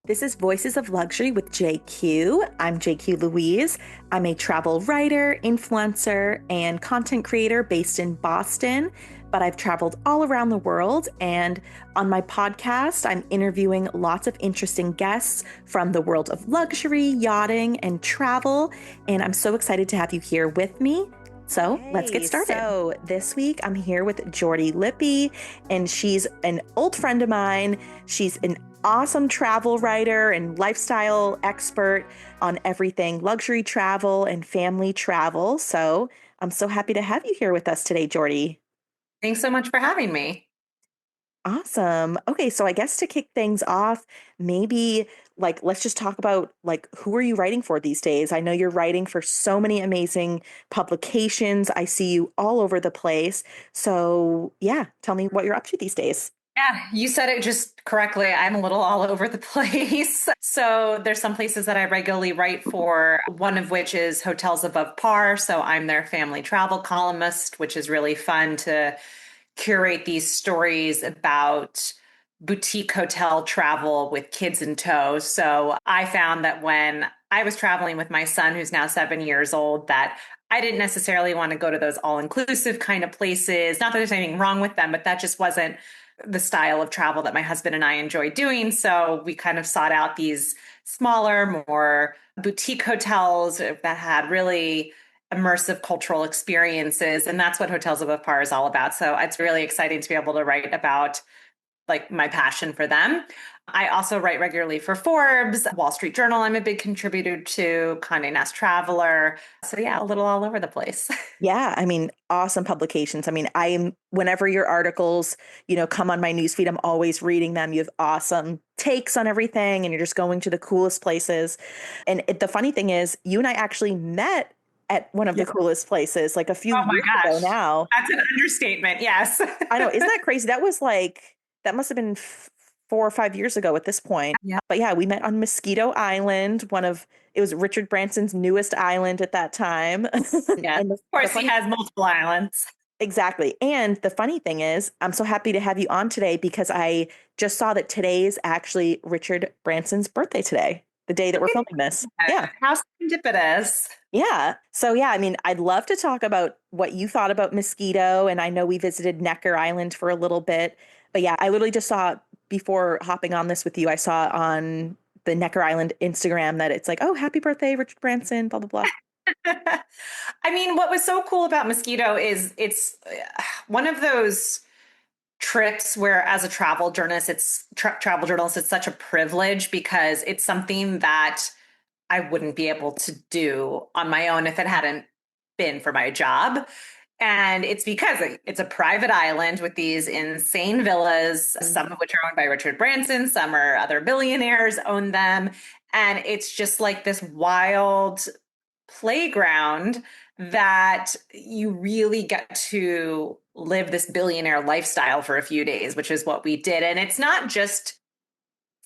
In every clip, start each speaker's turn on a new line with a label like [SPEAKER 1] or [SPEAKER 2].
[SPEAKER 1] This is Voices of Luxury with JQ. I'm JQ Louise. I'm a travel writer, influencer, and content creator based in Boston, but I've traveled all around the world. And on my podcast, I'm interviewing lots of interesting guests from the world of luxury, yachting, and travel. And I'm so excited to have you here with me. So let's get started. So this week I'm here with Jordi Lippe, and she's an old friend of mine. She's an awesome travel writer and lifestyle expert on everything luxury travel and family travel. So I'm so happy to have you here with us today, Jordi.
[SPEAKER 2] Thanks so much for having me.
[SPEAKER 1] Awesome. Okay, so I guess to kick things off, maybe let's just talk about who are you writing for these days? I know you're writing for so many amazing publications. I see you all over the place. So, yeah, tell me what you're up to these days.
[SPEAKER 2] Yeah, you said it just correctly. I'm a little all over the place. So there's some places that I regularly write for, one of which is Hotels Above Par. So I'm their family travel columnist, which is really fun to curate these stories about boutique hotel travel with kids in tow. So I found that when I was traveling with my son, who's now 7 years old, that I didn't necessarily want to go to those all-inclusive kind of places. Not that there's anything wrong with them, but that just wasn't the style of travel that my husband and I enjoy doing. So we kind of sought out these smaller, more boutique hotels that had really immersive cultural experiences. And that's what Hotels Above Par is all about. So it's really exciting to be able to write about my passion for them. I also write regularly for Forbes, Wall Street Journal. I'm a big contributor to Condé Nast Traveler. So yeah, a little all over the place.
[SPEAKER 1] Yeah, I mean, awesome publications. I mean, whenever your articles, come on my newsfeed, I'm always reading them. You have awesome takes on everything and you're just going to the coolest places. And the funny thing is, you and I actually met at one of the coolest places like a few
[SPEAKER 2] Oh my
[SPEAKER 1] years ago
[SPEAKER 2] gosh.
[SPEAKER 1] now.
[SPEAKER 2] That's an understatement. Yes.
[SPEAKER 1] I know, isn't that crazy? That must have been 4 or 5 years ago at this point.
[SPEAKER 2] Yeah.
[SPEAKER 1] But yeah, we met on Moskito Island, it was Richard Branson's newest island at that time.
[SPEAKER 2] Yeah.
[SPEAKER 1] And
[SPEAKER 2] Of course, he has multiple islands.
[SPEAKER 1] exactly. And the funny thing is, I'm so happy to have you on today because I just saw that today is actually Richard Branson's birthday today, the day that we're filming this. Yeah.
[SPEAKER 2] How serendipitous.
[SPEAKER 1] Yeah. So yeah, I mean, I'd love to talk about what you thought about Mosquito. And I know we visited Necker Island for a little bit. But yeah, I literally just saw before hopping on this with you, I saw on the Necker Island Instagram that it's like, oh, happy birthday, Richard Branson, blah, blah, blah.
[SPEAKER 2] I mean, what was so cool about Mosquito is it's one of those trips where as a travel journalist, it's such a privilege because it's something that I wouldn't be able to do on my own if it hadn't been for my job. And it's because it's a private island with these insane villas, some of which are owned by Richard Branson, some are other billionaires own them. And it's just like this wild playground that you really get to live this billionaire lifestyle for a few days, which is what we did. And it's not just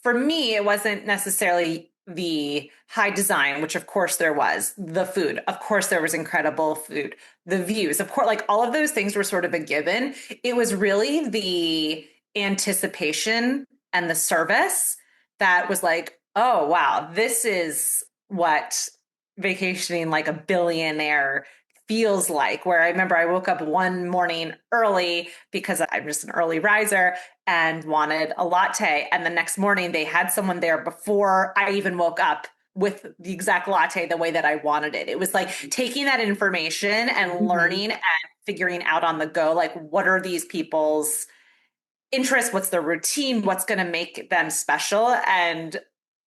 [SPEAKER 2] for me, it wasn't necessarily the high design, which of course there was, the food, of course there was incredible food, the views, of course, like all of those things were sort of a given. It was really the anticipation and the service that was like, oh, wow, this is what vacationing like a billionaire feels like. Where I remember I woke up one morning early because I'm just an early riser and wanted a latte. And the next morning they had someone there before I even woke up with the exact latte the way that I wanted it. It was like taking that information and learning and figuring out on the go, like, what are these people's interests? What's their routine? What's going to make them special? And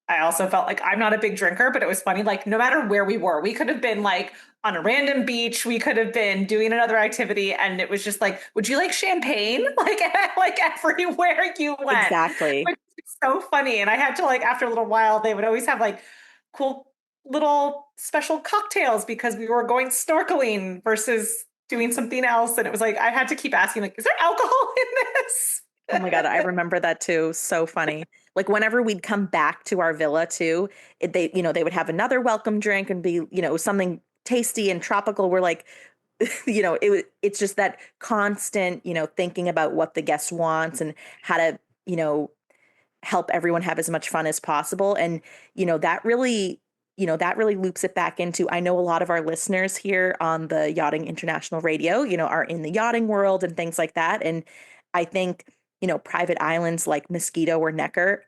[SPEAKER 2] I also felt like I'm not a big drinker, but it was funny. Like, no matter where we were, we could have been like on a random beach. We could have been doing another activity. And it was just like, would you like champagne? Like everywhere you went,
[SPEAKER 1] Exactly.
[SPEAKER 2] which is so funny. And I had to after a little while, they would always have cool little special cocktails because we were going snorkeling versus doing something else. And it was like, I had to keep asking, is there alcohol in this?
[SPEAKER 1] Oh my God, I remember that too. So funny. Like whenever we'd come back to our villa too, they would have another welcome drink and be, something tasty and tropical. We're like, it's just that constant, thinking about what the guest wants and how to, help everyone have as much fun as possible. And, that really, that really loops it back into, I know a lot of our listeners here on the Yachting International Radio, are in the yachting world and things like that. And I think, private islands like Moskito or Necker,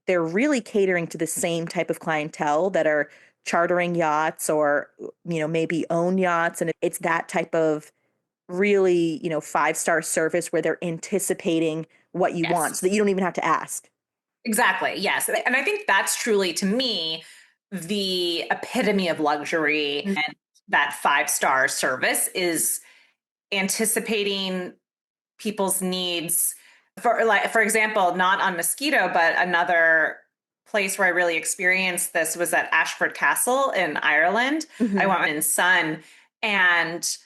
[SPEAKER 1] they're really catering to the same type of clientele that are chartering yachts or, maybe own yachts. And it's that type of really, five-star service where they're anticipating what you want
[SPEAKER 2] Yes.
[SPEAKER 1] so that you don't even have to ask.
[SPEAKER 2] Exactly. Yes. And I think that's truly, to me, the epitome of luxury.
[SPEAKER 1] Mhm.
[SPEAKER 2] And that five-star service is anticipating people's needs. For example, not on Moskito, but another place where I really experienced this was at Ashford Castle in Ireland. I
[SPEAKER 1] Mhm.
[SPEAKER 2] went in Sun, and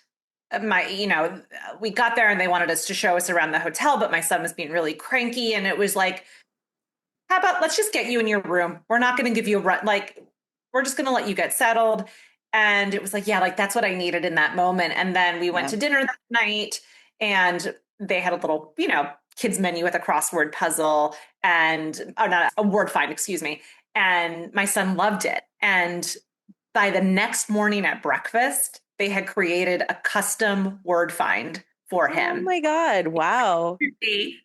[SPEAKER 2] we got there and they wanted us to show us around the hotel, but my son was being really cranky, and it was like, how about let's just get you in your room. We're not going to give you a run. Like, we're just going to let you get settled. And it was like, yeah, like that's what I needed in that moment. And then we went
[SPEAKER 1] Yeah.
[SPEAKER 2] to dinner that night, and they had a little, kids menu with a crossword puzzle and, oh, not a word find, excuse me. And my son loved it. And by the next morning at breakfast, they had created a custom word find for
[SPEAKER 1] Oh
[SPEAKER 2] him.
[SPEAKER 1] my God. Wow.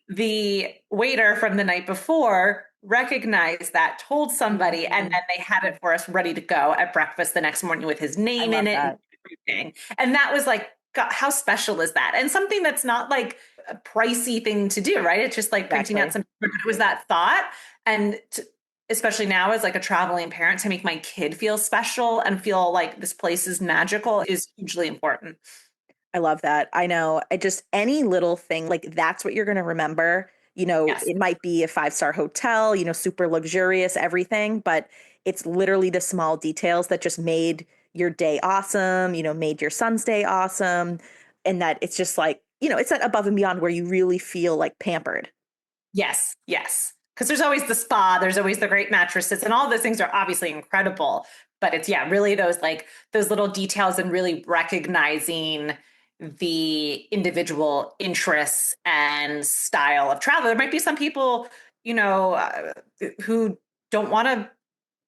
[SPEAKER 2] The waiter from the night before recognized that, told somebody, and
[SPEAKER 1] Mhm.
[SPEAKER 2] then they had it for us ready to go at breakfast the next morning with his
[SPEAKER 1] I
[SPEAKER 2] name in
[SPEAKER 1] love
[SPEAKER 2] it and
[SPEAKER 1] that.
[SPEAKER 2] everything. And that was like, God, how special is that? And something that's not like a pricey thing to do, right? It's just like printing out
[SPEAKER 1] Exactly.
[SPEAKER 2] some, but it was that thought. And especially now as like a traveling parent, to make my kid feel special and feel like this place is magical is hugely important.
[SPEAKER 1] I love that. I know. I just any little thing like that's what you're going to remember.
[SPEAKER 2] Yes.
[SPEAKER 1] It might be a five-star hotel, super luxurious, everything, but it's literally the small details that just made your day awesome, made your son's day awesome. And that it's just like, it's that above and beyond where you really feel like pampered.
[SPEAKER 2] Yes, yes. Because there's always the spa, there's always the great mattresses, and all those things are obviously incredible. But it's, yeah, really those little details and really recognizing the individual interests and style of travel. There might be some people, who don't want to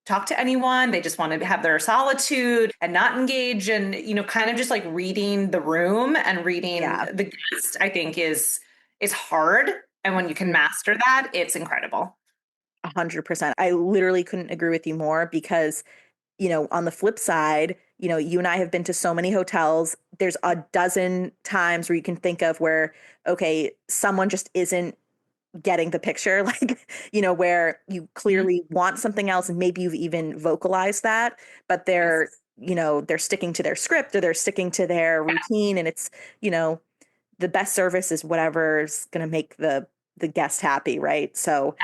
[SPEAKER 2] talk to anyone. They just want to have their solitude and not engage, and, kind of just like reading the room and reading
[SPEAKER 1] Yeah.
[SPEAKER 2] the guest, I think is hard. And when you can master that, it's incredible.
[SPEAKER 1] 100%. I literally couldn't agree with you more because on the flip side, you and I have been to so many hotels. There's a dozen times where you can think of where, okay, someone just isn't getting the picture, like, where you
[SPEAKER 2] Mhm.
[SPEAKER 1] clearly want something else and maybe you've even vocalized that, but they're,
[SPEAKER 2] Yes.
[SPEAKER 1] they're sticking to their script or they're sticking to their routine. And it's, the best service is whatever's going to make the guest happy, right? So,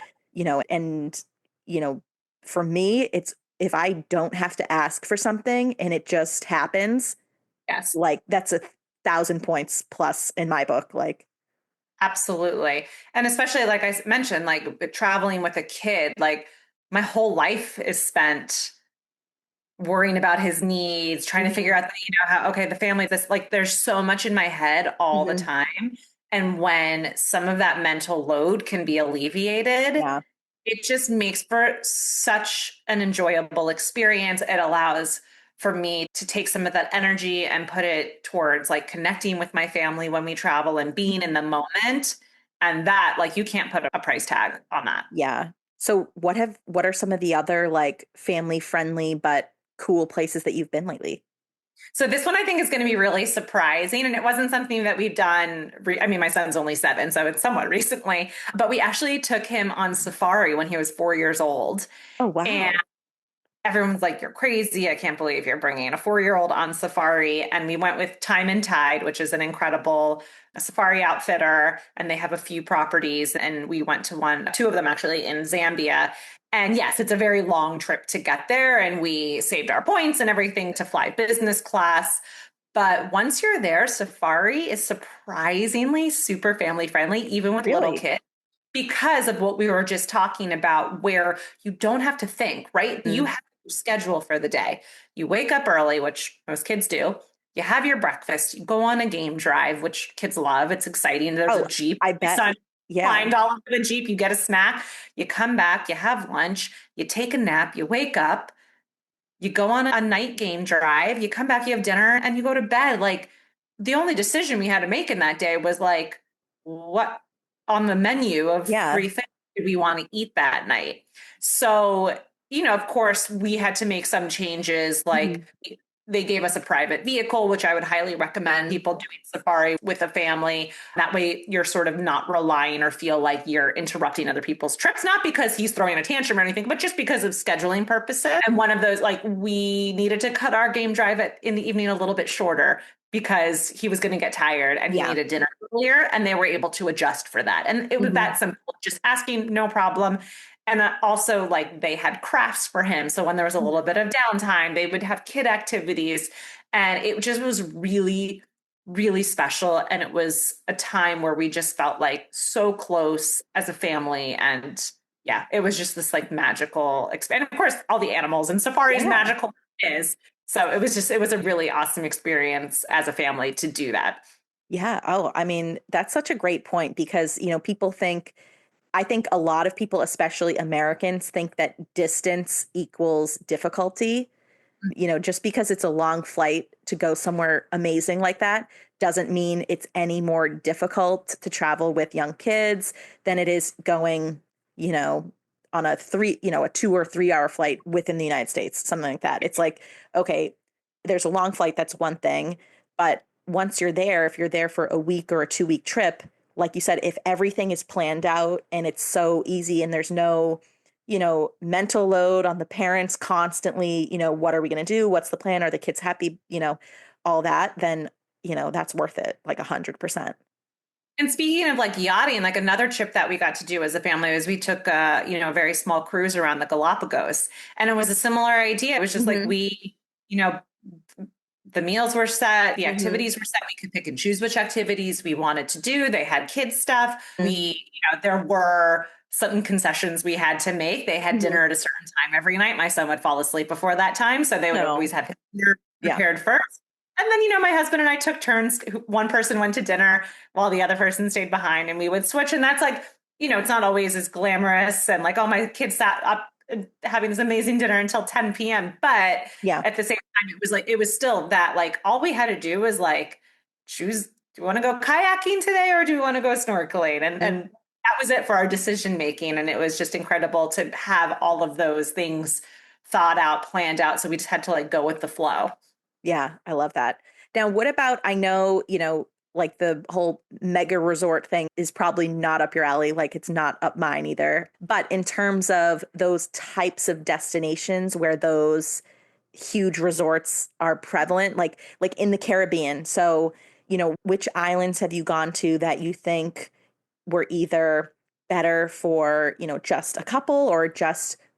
[SPEAKER 1] and you know, for me, it's if I don't have to ask for something and it just happens,
[SPEAKER 2] Yes,
[SPEAKER 1] like that's 1,000 points plus in my book. Like,
[SPEAKER 2] absolutely. And especially like I mentioned, like traveling with a kid, like my whole life is spent worrying about his needs, trying to figure
[SPEAKER 1] mhm,
[SPEAKER 2] out that, how, okay, the family, this, like, there's so much in my head all the
[SPEAKER 1] mhm,
[SPEAKER 2] time. And when some of that mental load can be alleviated,
[SPEAKER 1] yeah,
[SPEAKER 2] it just makes for such an enjoyable experience. It allows for me to take some of that energy and put it towards like connecting with my family when we travel and being in
[SPEAKER 1] mhm,
[SPEAKER 2] the moment. And that, like, you can't put a price tag on that.
[SPEAKER 1] yeah. So what are some of the other like family friendly but cool places that you've been lately?
[SPEAKER 2] So this one I think is going to be really surprising, and it wasn't something that we've done. I mean, my son's only 7, so it's somewhat recently. But we actually took him on safari when he was 4 years old,
[SPEAKER 1] Oh,
[SPEAKER 2] and
[SPEAKER 1] wow.
[SPEAKER 2] everyone's like, "You're crazy! I can't believe you're bringing a 4-year-old on safari." And we went with Time and Tide, which is an incredible safari outfitter, and they have a few properties. And we went to two of them actually in Zambia. And yes, it's a very long trip to get there, and we saved our points and everything to fly business class. But once you're there, safari is surprisingly super family friendly, even with little
[SPEAKER 1] Really?
[SPEAKER 2] kids, because of what we were just talking about, where you don't have to think, right? You
[SPEAKER 1] Mhm.
[SPEAKER 2] have your schedule for the day. You wake up early, which most kids do. You have your breakfast. You go on a game drive, which kids love. It's exciting. There's a
[SPEAKER 1] Oh,
[SPEAKER 2] Jeep.
[SPEAKER 1] I
[SPEAKER 2] My
[SPEAKER 1] bet.
[SPEAKER 2] son
[SPEAKER 1] Yeah.
[SPEAKER 2] climbed all over the Jeep, you get a snack, you come back, you have lunch, you take a nap, you wake up, you go on a night game drive, you come back, you have dinner, and you go to bed. Like the only decision we had to make in that day was like, what on the menu of
[SPEAKER 1] Yeah.
[SPEAKER 2] three things do we want to eat that night? So, of course, we had to make some changes. Like
[SPEAKER 1] Mhm.
[SPEAKER 2] they gave us a private vehicle, which I would highly recommend people doing safari with a family. That way, you're sort of not relying or feel like you're interrupting other people's trips, not because he's throwing a tantrum or anything, but just because of scheduling purposes. And one of those, like, we needed to cut our game drive in the evening a little bit shorter because he was going to get tired and he
[SPEAKER 1] Yeah.
[SPEAKER 2] needed dinner earlier, and they were able to adjust for that. And it was
[SPEAKER 1] Mhm.
[SPEAKER 2] that simple, just asking, no problem. And also, like, they had crafts for him. So when there was a little bit of downtime, they would have kid activities. And it just was really, really special. And it was a time where we just felt like so close as a family. And yeah, it was just this like magical experience. And of course, all the animals and safaris
[SPEAKER 1] Yeah.
[SPEAKER 2] magical is. So it was a really awesome experience as a family to do that.
[SPEAKER 1] Yeah. Oh, I mean, that's such a great point because, people think, I think a lot of people, especially Americans, think that distance equals difficulty. Just because it's a long flight to go somewhere amazing like that doesn't mean it's any more difficult to travel with young kids than it is going, you know, on a 2 or 3 hour flight within the United States, something like that. It's like, okay, there's a long flight, that's one thing. But once you're there, if you're there for a week or a 2 week trip, like you said, if everything is planned out and it's so easy and there's no mental load on the parents constantly, what are we going to do? What's the plan? Are the kids happy? All that, then, that's worth it like 100%.
[SPEAKER 2] And speaking of like yachting, like another trip that we got to do as a family was we took a very small cruise around the Galapagos. And it was a similar idea. It was just like
[SPEAKER 1] Hmm.
[SPEAKER 2] we, you know, the meals were set, the
[SPEAKER 1] Hmm.
[SPEAKER 2] activities were set. We could pick and choose which activities we wanted to do. They had kids stuff. There were certain concessions we had to make. They had
[SPEAKER 1] Hmm.
[SPEAKER 2] dinner at a certain time every night. My son would fall asleep before that time, so they would
[SPEAKER 1] No.
[SPEAKER 2] always have his dinner
[SPEAKER 1] Yeah.
[SPEAKER 2] prepared first. And then, my husband and I took turns. One person went to dinner while the other person stayed behind, and we would switch. And that's like, it's not always as glamorous and like, oh, my kids sat up having this amazing dinner until 10 p.m. But
[SPEAKER 1] Yeah.
[SPEAKER 2] at the same time, it was still that like all we had to do was like choose, do we want to go kayaking today or do we want to go snorkeling? And that was it for our decision making. And it was just incredible to have all of those things thought out, planned out. So we just had to like go with the flow.
[SPEAKER 1] Yeah. I love that. Now, what about, I know, like the whole mega resort thing is probably not up your alley. Like it's not up mine either. But in terms of those types of destinations where those huge resorts are prevalent, like in the Caribbean. So, which islands have you gone to that you think were either better for, just a couple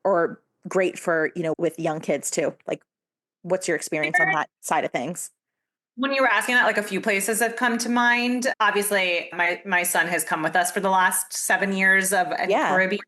[SPEAKER 1] or great for, with young kids too? Like what's your experience on that side of things?
[SPEAKER 2] When you were asking that, like a few places have come to mind. Obviously, my son has come with us for the last 7 years of
[SPEAKER 1] Yeah.
[SPEAKER 2] Caribbean.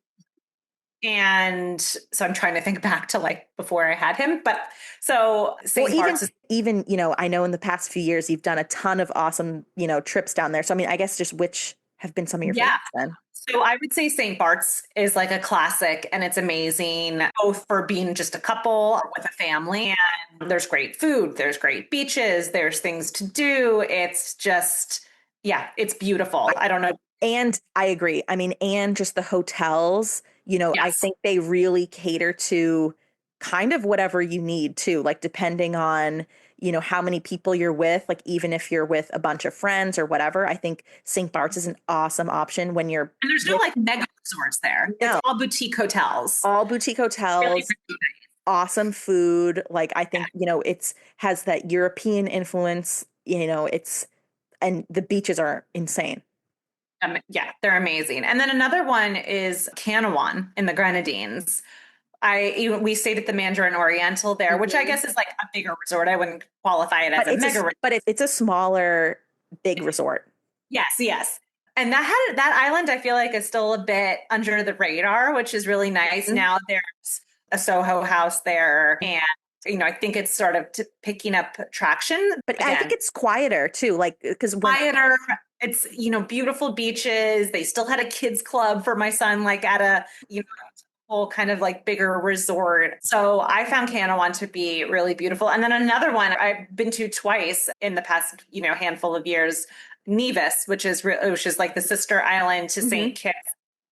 [SPEAKER 2] And so I'm trying to think back to like before I had him. But so
[SPEAKER 1] Well,
[SPEAKER 2] St.
[SPEAKER 1] even
[SPEAKER 2] Bart's is,
[SPEAKER 1] even, I know in the past few years you've done a ton of awesome, trips down there. So I mean, I guess just which have been some of your
[SPEAKER 2] yeah.
[SPEAKER 1] favorites then?
[SPEAKER 2] So I would say St. Bart's is like a classic and it's amazing, both for being just a couple or with a family. And there's great food, there's great beaches, there's things to do. It's just, yeah, it's beautiful. I don't know.
[SPEAKER 1] And I agree. I mean, and just the hotels, I
[SPEAKER 2] Yes.
[SPEAKER 1] think they really cater to kind of whatever you need too, like depending on, how many people you're with, like even if you're with a bunch of friends or whatever, I think St. Bart's is an awesome option when you're
[SPEAKER 2] And there's no
[SPEAKER 1] with,
[SPEAKER 2] like mega resorts there. It's
[SPEAKER 1] no,
[SPEAKER 2] all boutique hotels.
[SPEAKER 1] all boutique
[SPEAKER 2] Really,
[SPEAKER 1] hotels,
[SPEAKER 2] really
[SPEAKER 1] awesome food. Like I think, it's has that European influence, and the beaches are insane.
[SPEAKER 2] Yeah, they're amazing. And then another one is Canawan in the Grenadines. We stayed at the Mandarin Oriental there, which I
[SPEAKER 1] Mhm.
[SPEAKER 2] guess is like a bigger resort. I wouldn't qualify it as
[SPEAKER 1] But
[SPEAKER 2] a mega resort.
[SPEAKER 1] it's a smaller big resort.
[SPEAKER 2] Yes, yes. And that island I feel like is still a bit under the radar, which is really nice.
[SPEAKER 1] Mhm.
[SPEAKER 2] Now there's a Soho house there and I think it's sort of picking up traction
[SPEAKER 1] But I think
[SPEAKER 2] again.
[SPEAKER 1] it's quieter too, like because when
[SPEAKER 2] Quieter, It's, beautiful beaches. They still had a kids club for my son, like at a, whole kind of like bigger resort. So I found Kanawan to be really beautiful. And then another one I've been to twice in the past, handful of years, Nevis, which is like the sister island to
[SPEAKER 1] Hmm.
[SPEAKER 2] St. Kitts.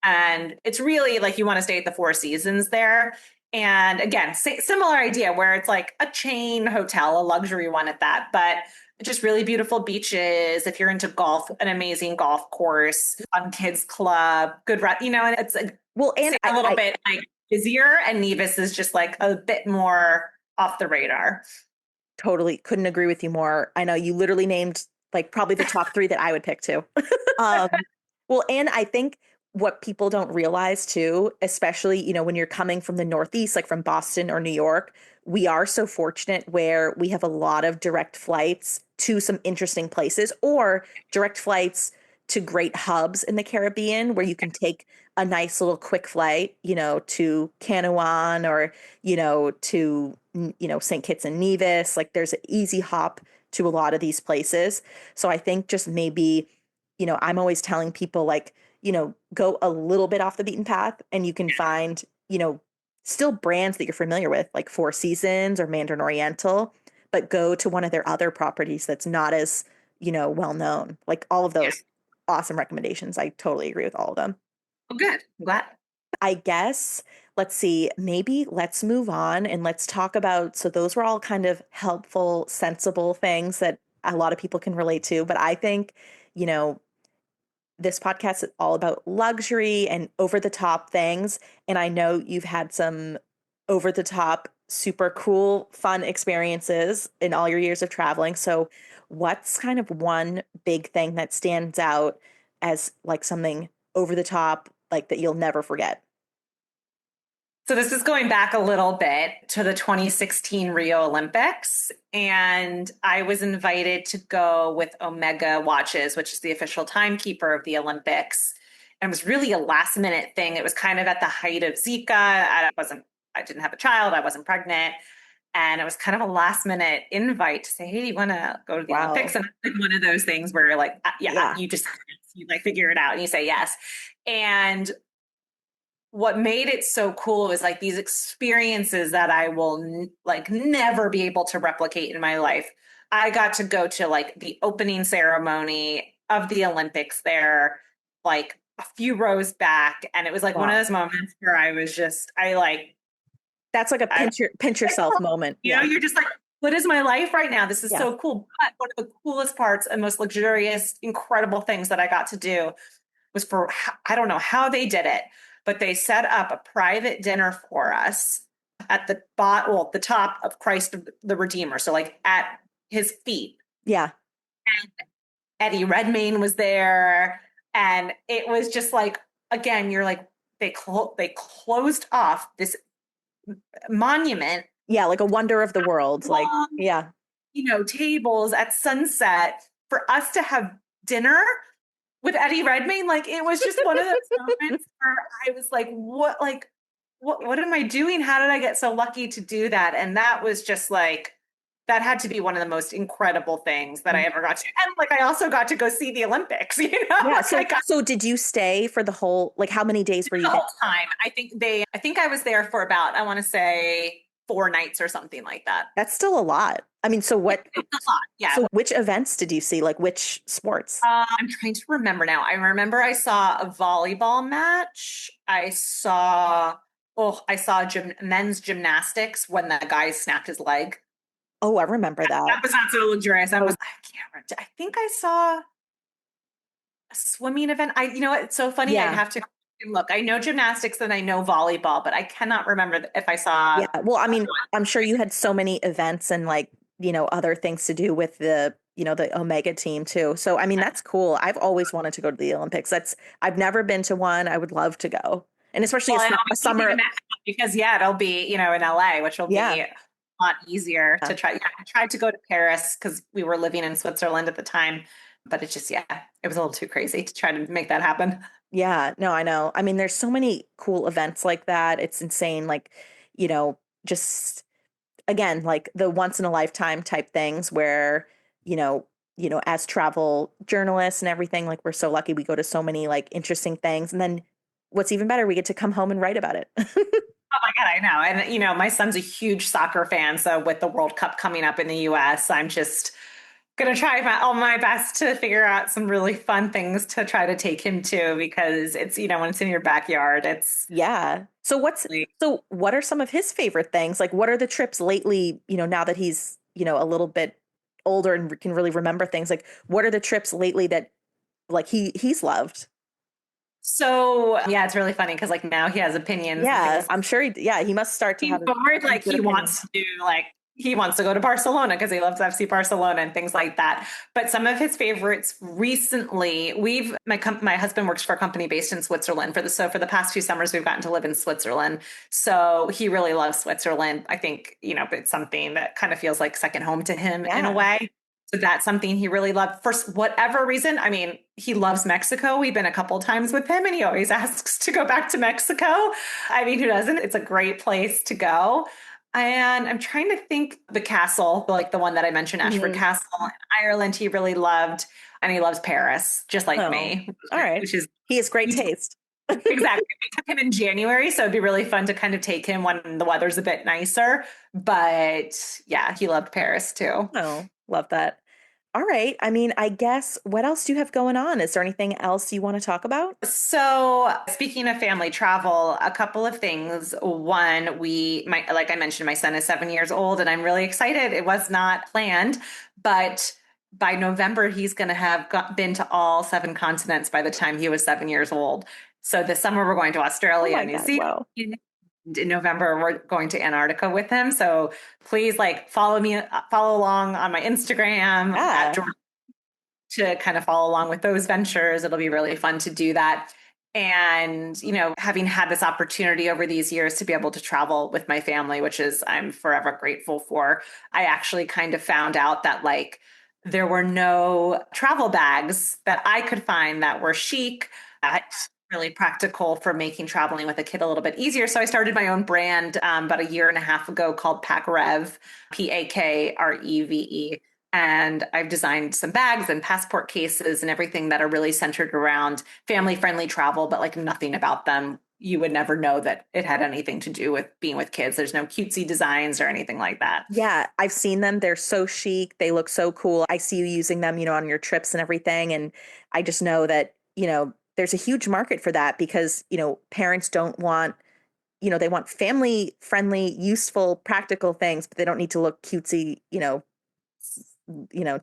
[SPEAKER 2] And it's really like you want to stay at the Four Seasons there. And again, similar idea where it's like a chain hotel, a luxury one at that, but just really beautiful beaches. If you're into golf, an amazing golf course, fun kids club, good, and it's like,
[SPEAKER 1] Well, and
[SPEAKER 2] say a little bit like busier, and Nevis is just like a bit more off the radar.
[SPEAKER 1] totally couldn't agree with you more. I know you literally named like probably the top three that I would pick too. um, well, and I think what people don't realize too, especially, when you're coming from the Northeast, like from Boston or New York, we are so fortunate where we have a lot of direct flights to some interesting places or direct flights to great hubs in the Caribbean where you can take a nice little quick flight, to Canawan or, to, St. Kitts and Nevis. Like there's an easy hop to a lot of these places. So I think just maybe, I'm always telling people like, go a little bit off the beaten path and you can find, still brands that you're familiar with, like Four Seasons or Mandarin Oriental, but go to one of their other properties that's not as, well known. Like all of
[SPEAKER 2] Yeah.
[SPEAKER 1] those awesome recommendations. I totally agree with all of them.
[SPEAKER 2] Well, good. I'm glad.
[SPEAKER 1] I guess, let's see, maybe let's move on and let's talk about. So, those were all kind of helpful, sensible things that a lot of people can relate to. But I think, you know, this podcast is all about luxury and over the top things. And I know you've had some over the top, super cool, fun experiences in all your years of traveling. So, what's kind of one big thing that stands out as like something over the top, like that you'll never forget?
[SPEAKER 2] So this is going back a little bit to the 2016 Rio Olympics, and I was invited to go with Omega Watches, which is the official timekeeper of the Olympics. And it was really a last minute thing. It was kind of at the height of Zika. I didn't have a child. I wasn't pregnant. And it was kind of a last minute invite to say, hey, do you want to go to the Olympics?
[SPEAKER 1] Wow.
[SPEAKER 2] And it's like one of those things where you're like, yeah,
[SPEAKER 1] Yeah.
[SPEAKER 2] you like figure it out and you say yes. And what made it so cool was like these experiences that I will like never be able to replicate in my life. I got to go to like the opening ceremony of the Olympics there, like a few rows back. And it was like one of
[SPEAKER 1] Wow.
[SPEAKER 2] those moments where I like,
[SPEAKER 1] That's like a
[SPEAKER 2] I,
[SPEAKER 1] pinch yourself moment. Yeah.
[SPEAKER 2] you're just like, what is my life right now? This is
[SPEAKER 1] Yeah.
[SPEAKER 2] so cool. But one of the coolest parts and most luxurious, incredible things that I got to do was I don't know how they did it, but they set up a private dinner for us at the top of Christ the Redeemer. So like at his feet.
[SPEAKER 1] Yeah.
[SPEAKER 2] And Eddie Redmayne was there. And it was just like, again, you're like, they closed off this monument,
[SPEAKER 1] Yeah. Like a wonder of the world. Like,
[SPEAKER 2] long,
[SPEAKER 1] yeah.
[SPEAKER 2] tables at sunset for us to have dinner with Eddie Redmayne. Like it was just one of those moments where I was what am I doing? How did I get so lucky to do that? And that was just like, that had to be one of the most incredible things that I ever got to. And like, I also got to go see the Olympics,
[SPEAKER 1] Yeah.
[SPEAKER 2] like I
[SPEAKER 1] So,
[SPEAKER 2] got
[SPEAKER 1] so did you stay for the whole, like how many days were
[SPEAKER 2] the
[SPEAKER 1] you there?
[SPEAKER 2] whole time. I think I was there for about, I want to say 4 nights or something like that.
[SPEAKER 1] That's still a lot. I mean,
[SPEAKER 2] It's a lot. Yeah.
[SPEAKER 1] so which events did you see? Like which sports?
[SPEAKER 2] I'm trying to remember now. I remember I saw a volleyball match. I saw men's gymnastics when the guy snapped his leg.
[SPEAKER 1] Oh, I remember that.
[SPEAKER 2] That was not so luxurious.
[SPEAKER 1] Oh,
[SPEAKER 2] I can't remember. I think I saw a swimming event. You know what? It's so funny. I'd
[SPEAKER 1] yeah.
[SPEAKER 2] have to look. I know gymnastics and I know volleyball, but I cannot remember if I saw.
[SPEAKER 1] Yeah. Well, I mean, I'm sure you had so many events and like, other things to do with the Omega team too. So, I mean, that's cool. I've always wanted to go to the Olympics. I've never been to one. I would love to go. And especially
[SPEAKER 2] Well, and I'll
[SPEAKER 1] a
[SPEAKER 2] be keeping
[SPEAKER 1] summer.
[SPEAKER 2] an eye out because it'll be in LA, which will
[SPEAKER 1] Yeah.
[SPEAKER 2] be a lot easier
[SPEAKER 1] Yeah.
[SPEAKER 2] to try. Yeah, I tried to go to Paris because we were living in Switzerland at the time, but it was a little too crazy to try to make that happen.
[SPEAKER 1] Yeah, no, I know. I mean, there's so many cool events like that. It's insane. Like, just again, like the once in a lifetime type things where, you know, as travel journalists and everything, like we're so lucky we go to so many like interesting things. And then what's even better, we get to come home and write about it.
[SPEAKER 2] Oh my God, I know. And, my son's a huge soccer fan. So with the World Cup coming up in the US, I'm just going to try all my best to figure out some really fun things to try to take him to because it's, when it's in your backyard, it's
[SPEAKER 1] Yeah.
[SPEAKER 2] really.
[SPEAKER 1] So what are some of his favorite things? Like what are the trips lately, now that he's, a little bit older and can really remember things? Like what are the trips lately that like he's loved?
[SPEAKER 2] So yeah, it's really funny because like now he has opinions and
[SPEAKER 1] Yeah,
[SPEAKER 2] things
[SPEAKER 1] I'm sure he must start to have
[SPEAKER 2] forward.
[SPEAKER 1] some
[SPEAKER 2] Like
[SPEAKER 1] good opinions.
[SPEAKER 2] he wants to go to Barcelona because he loves FC Barcelona and things like that. But some of his favorites recently, my husband works for a company based in Switzerland for the past few summers we've gotten to live in Switzerland. So he really loves Switzerland. I think, it's something that kind of feels like second home to him in a
[SPEAKER 1] Yeah.
[SPEAKER 2] way. So that's something he really loved for whatever reason. I mean, he loves Mexico. We've been a couple times with him and he always asks to go back to Mexico. I mean, who doesn't? It's a great place to go. And I'm trying to think the castle, like the one that I mentioned, Ashford
[SPEAKER 1] Hmm.
[SPEAKER 2] Castle in Ireland, he really loved. And he loves Paris, just like
[SPEAKER 1] Oh,
[SPEAKER 2] me,
[SPEAKER 1] all right.
[SPEAKER 2] which is
[SPEAKER 1] He has great taste.
[SPEAKER 2] exactly. We took him in January, so it'd be really fun to kind of take him when the weather's a bit nicer. But yeah, he loved Paris too.
[SPEAKER 1] Oh, love that. All right. I mean, I guess what else do you have going on? Is there anything else you want to talk about?
[SPEAKER 2] So, speaking of family travel, a couple of things. One, like I mentioned, my son is 7 years old and I'm really excited. It was not planned, but by November, he's going to have been to all seven continents by the time he was 7 years old. So this summer, we're going to
[SPEAKER 1] Oh
[SPEAKER 2] Australia
[SPEAKER 1] my
[SPEAKER 2] and New
[SPEAKER 1] God.
[SPEAKER 2] Zealand.
[SPEAKER 1] Wow.
[SPEAKER 2] In November, we're going to Antarctica with him. So please like follow along on my Instagram at
[SPEAKER 1] Yeah.
[SPEAKER 2] Jordi to kind of follow along with those ventures. It'll be really fun to do that. And, having had this opportunity over these years to be able to travel with my family, which is I'm forever grateful for, I actually kind of found out that like there were no travel bags that I could find that were chic, really practical for making traveling with a kid a little bit easier. So I started my own brand about a year and a half ago called Pac Rev, Pakreve. And I've designed some bags and passport cases and everything that are really centered around family friendly travel, but like nothing about them. You would never know that it had anything to do with being with kids. There's no cutesy designs or anything like that.
[SPEAKER 1] Yeah, I've seen them. They're so chic. They look so cool. I see you using them, on your trips and everything. And I just know that, there's a huge market for that because, parents don't want, they want family friendly, useful, practical things, but they don't need to look cutesy,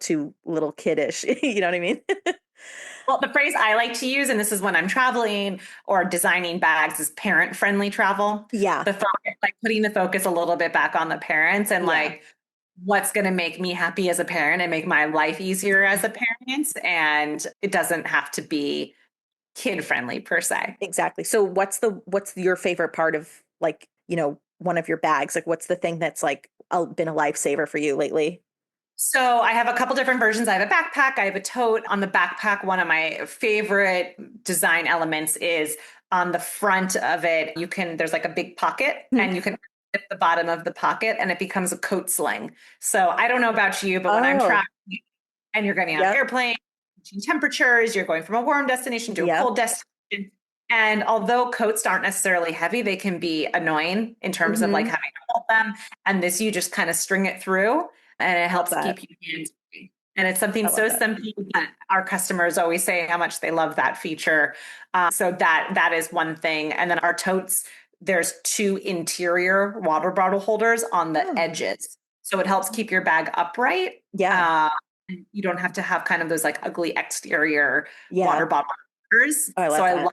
[SPEAKER 1] too little kiddish. You know what I mean?
[SPEAKER 2] Well, the phrase I like to use, and this is when I'm traveling or designing bags, is parent friendly travel.
[SPEAKER 1] Yeah.
[SPEAKER 2] The focus, like putting the focus a little bit back on the parents and
[SPEAKER 1] Yeah.
[SPEAKER 2] like what's going to make me happy as a parent and make my life easier as a parent. And it doesn't have to be kid friendly per se.
[SPEAKER 1] Exactly. So what's your favorite part of like, one of your bags? Like what's the thing that's like been a lifesaver for you lately?
[SPEAKER 2] So I have a couple different versions. I have a backpack, I have a tote. On the backpack, one of my favorite design elements is on the front of it, there's like a big pocket
[SPEAKER 1] Hmm.
[SPEAKER 2] and you can hit the bottom of the pocket and it becomes a coat sling. So I don't know about you, but when I'm
[SPEAKER 1] Oh,
[SPEAKER 2] traveling and you're getting on an
[SPEAKER 1] yep.
[SPEAKER 2] airplane, changing temperatures, you're going from a warm destination to a
[SPEAKER 1] Yep.
[SPEAKER 2] cold destination. And although coats aren't necessarily heavy, they can be annoying in terms of like
[SPEAKER 1] Hmm.
[SPEAKER 2] having to hold them. And this, you just kind of string it through and it
[SPEAKER 1] Love
[SPEAKER 2] helps
[SPEAKER 1] that.
[SPEAKER 2] keep you hands free. And it's something
[SPEAKER 1] I love
[SPEAKER 2] so
[SPEAKER 1] that.
[SPEAKER 2] simple that our customers always say how much they love that feature. So that is one thing. And then our totes, there's two interior water bottle holders on the
[SPEAKER 1] Oh,
[SPEAKER 2] edges. So it helps keep your bag upright.
[SPEAKER 1] yeah.
[SPEAKER 2] Uh, you don't have to have kind of those like ugly exterior water
[SPEAKER 1] Yeah.
[SPEAKER 2] bottle holders.
[SPEAKER 1] Oh, I
[SPEAKER 2] So
[SPEAKER 1] love
[SPEAKER 2] I
[SPEAKER 1] that.
[SPEAKER 2] love,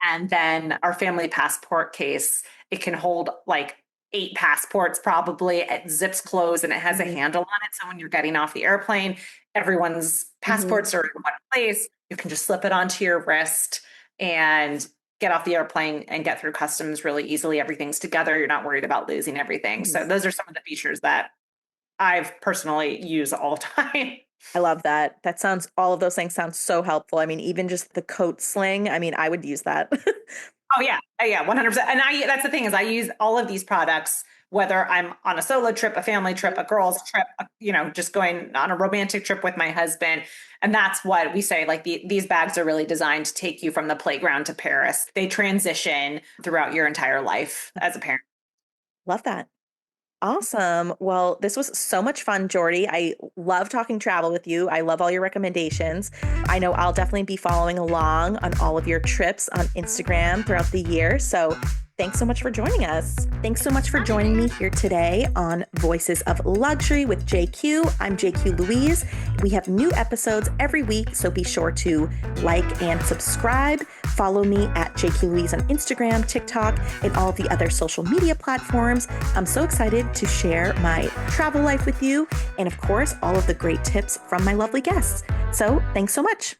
[SPEAKER 2] and then our family passport case, it can hold like 8 passports probably. It zips closed and it has a
[SPEAKER 1] Hmm.
[SPEAKER 2] handle on it. So when you're getting off the airplane, everyone's
[SPEAKER 1] Hmm.
[SPEAKER 2] passports are in one place. You can just slip it onto your wrist and get off the airplane and get through customs really easily. Everything's together. You're not worried about losing everything. So those are some of the features that I've personally used all the time.
[SPEAKER 1] I love that. All of those things sound so helpful. I mean, even just the coat sling, I mean, I would use that.
[SPEAKER 2] Oh yeah. Oh, yeah, 100%. And that's the thing is I use all of these products, whether I'm on a solo trip, a family trip, a girls trip, just going on a romantic trip with my husband. And that's what we say, like these bags are really designed to take you from the playground to Paris. They transition throughout your entire life as a parent.
[SPEAKER 1] Love that. Awesome. Well, this was so much fun, Jordi. I love talking travel with you. I love all your recommendations. I know I'll definitely be following along on all of your trips on Instagram throughout the year. So thanks so much for joining us. Thanks so much for joining me here today on Voices of Luxury with JQ. I'm JQ Louise. We have new episodes every week, so be sure to like and subscribe. Follow me at JQ Louise on Instagram, TikTok, and all of the other social media platforms. I'm so excited to share my travel life with you, and of course, all of the great tips from my lovely guests. So thanks so much.